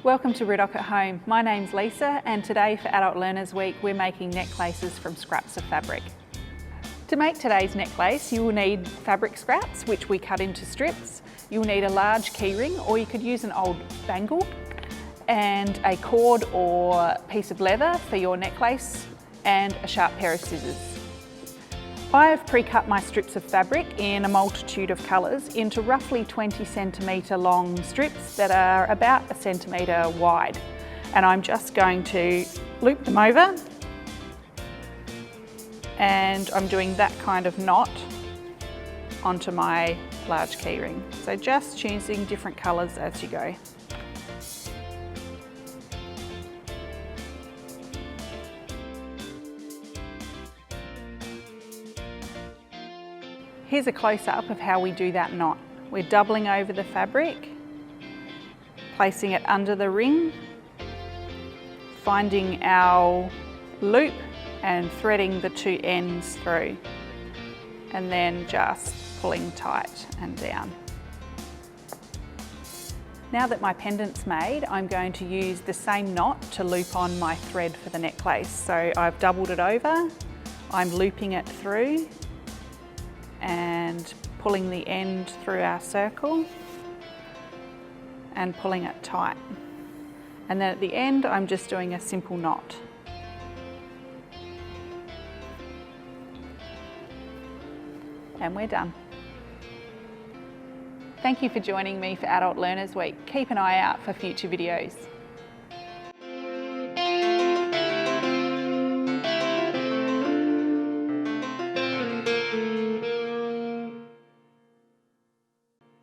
Welcome to Riddoch at Home. My name's Lisa, and today for Adult Learners Week we're making necklaces from scraps of fabric. To make today's necklace you will need fabric scraps which we cut into strips. You'll need a large keyring, or you could use an old bangle, and a cord or piece of leather for your necklace, and a sharp pair of scissors. I have pre-cut my strips of fabric in a multitude of colours into roughly 20 centimetre long strips that are about 1 centimetre wide. And I'm just going to loop them over, and I'm doing that kind of knot onto my large keyring. So just choosing different colours as you go. Here's a close-up of how we do that knot. We're doubling over the fabric, placing it under the ring, finding our loop and threading the two ends through, and then just pulling tight and down. Now that my pendant's made, I'm going to use the same knot to loop on my thread for the necklace. So I've doubled it over, I'm looping it through, and pulling the end through our circle and pulling it tight. And then at the end I'm just doing a simple knot. And we're done. Thank you for joining me for Adult Learners Week. Keep an eye out for future videos.